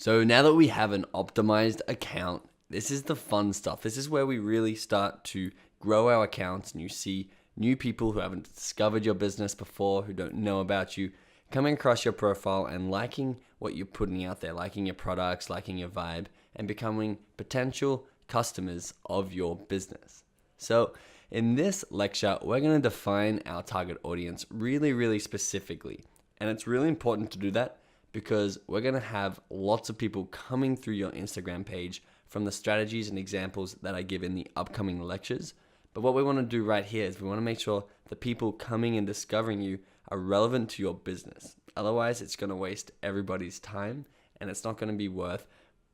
So now that we have an optimized account, this is the fun stuff. This is where we really start to grow our accounts, and you see new people who haven't discovered your business before, who don't know about you, coming across your profile and liking what you're putting out there, liking your products, liking your vibe, and becoming potential customers of your business. So in this lecture, we're going to define our target audience really, really specifically. And it's really important to do that because we're going to have lots of people coming through your Instagram page from the strategies and examples that I give in the upcoming lectures. But what we want to do right here is we want to make sure the people coming and discovering you are relevant to your business. Otherwise, it's going to waste everybody's time, and it's not going to be worth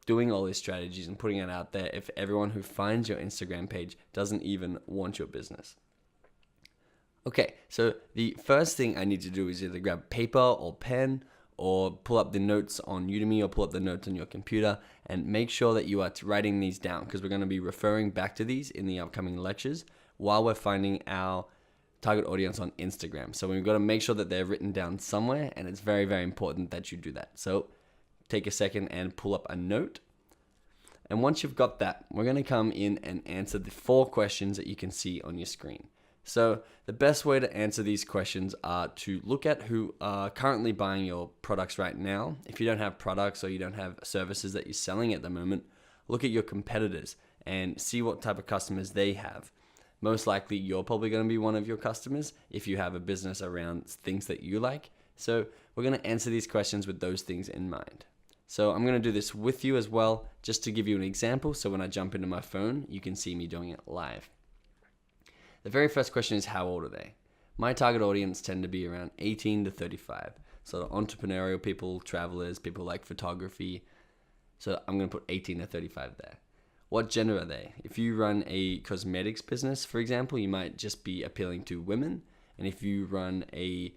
doing all these strategies and putting it out there if everyone who finds your Instagram page doesn't even want your business. Okay, so the first thing I need to do is either grab paper or pen or pull up the notes on Udemy or pull up the notes on your computer and make sure that you are writing these down, because we're going to be referring back to these in the upcoming lectures while we're finding our target audience on Instagram. So we've got to make sure that they're written down somewhere, and it's very, very important that you do that. So take a second and pull up a note. And once you've got that, we're going to come in and answer the 4 questions that you can see on your screen. So the best way to answer these questions are to look at who are currently buying your products right now. If you don't have products or you don't have services that you're selling at the moment, look at your competitors and see what type of customers they have. Most likely you're probably going to be one of your customers if you have a business around things that you like. So we're going to answer these questions with those things in mind. So I'm going to do this with you as well, just to give you an example. So when I jump into my phone, you can see me doing it live. The very first question is, how old are they? My target audience tend to be around 18 to 35. So entrepreneurial people, travelers, people like photography. So I'm going to put 18 to 35 there. What gender are they? If you run a cosmetics business, for example, you might just be appealing to women. And if you run a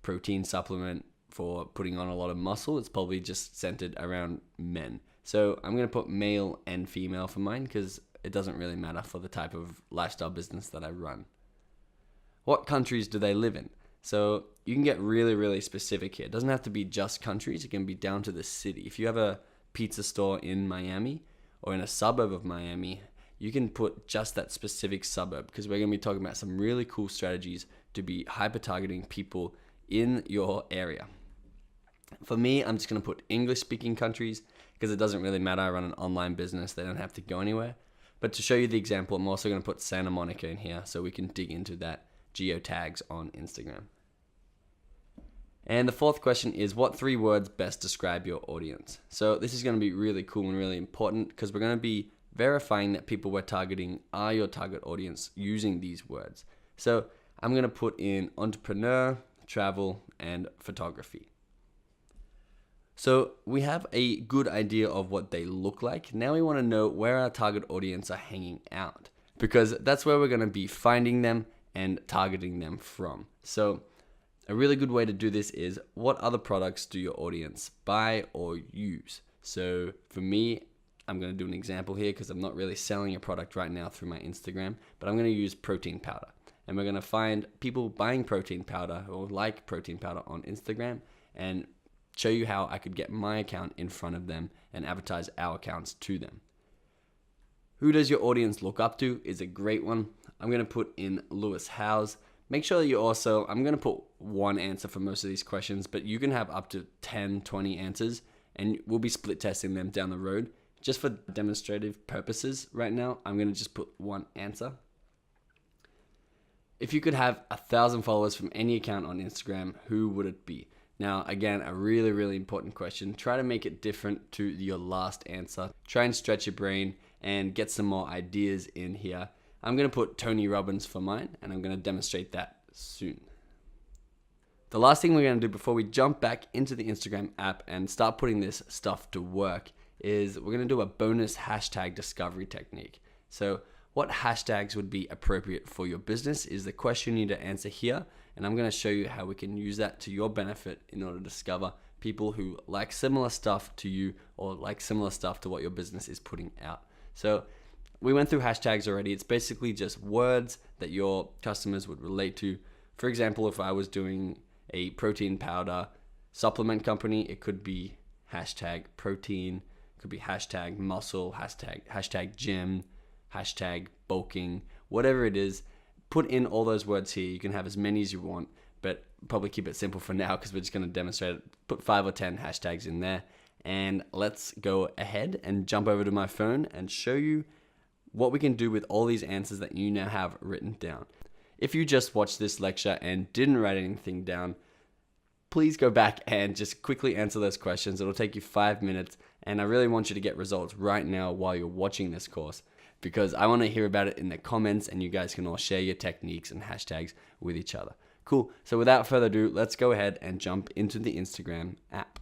protein supplement for putting on a lot of muscle, it's probably just centered around men. So I'm going to put male and female for mine because it doesn't really matter for the type of lifestyle business that I run. What countries do they live in? So you can get really, really specific here. It doesn't have to be just countries. It can be down to the city. If you have a pizza store in Miami or in a suburb of Miami, you can put just that specific suburb, because we're going to be talking about some really cool strategies to be hyper targeting people in your area. For me, I'm just going to put English speaking countries because it doesn't really matter. I run an online business. They don't have to go anywhere. But to show you the example, I'm also going to put Santa Monica in here so we can dig into that geo tags on Instagram. And the 4th question is, what 3 words best describe your audience? So this is going to be really cool and really important because we're going to be verifying that people we're targeting are your target audience using these words. So I'm going to put in entrepreneur, travel, and photography. So we have a good idea of what they look like. Now we want to know where our target audience are hanging out, because that's where we're going to be finding them and targeting them from. So a really good way to do this is, what other products do your audience buy or use? So for me, I'm going to do an example here because I'm not really selling a product right now through my Instagram, but I'm going to use protein powder. And we're going to find people buying protein powder or like protein powder on Instagram and show you how I could get my account in front of them and advertise our accounts to them. Who does your audience look up to is a great one. I'm going to put in Lewis Howes. Make sure that you also, I'm going to put one answer for most of these questions, but you can have up to 10, 20 answers, and we'll be split testing them down the road. Just for demonstrative purposes right now, I'm going to just put one answer. If you could have 1,000 followers from any account on Instagram, who would it be? Now, again, a really, really important question. Try to make it different to your last answer. Try and stretch your brain and get some more ideas in here. I'm going to put Tony Robbins for mine, and I'm going to demonstrate that soon. The last thing we're going to do before we jump back into the Instagram app and start putting this stuff to work is we're going to do a bonus hashtag discovery technique. So what hashtags would be appropriate for your business is the question you need to answer here. And I'm going to show you how we can use that to your benefit in order to discover people who like similar stuff to you or like similar stuff to what your business is putting out. So we went through hashtags already. It's basically just words that your customers would relate to. For example, if I was doing a protein powder supplement company, it could be hashtag protein, could be hashtag muscle, hashtag gym, hashtag bulking, whatever it is. Put in all those words here. You can have as many as you want, but probably keep it simple for now because we're just going to demonstrate it. Put 5 or 10 hashtags in there, and let's go ahead and jump over to my phone and show you what we can do with all these answers that you now have written down. If you just watched this lecture and didn't write anything down, please go back and just quickly answer those questions. It'll take you 5 minutes, and I really want you to get results right now while you're watching this course, because I want to hear about it in the comments, and you guys can all share your techniques and hashtags with each other. Cool. So without further ado, let's go ahead and jump into the Instagram app.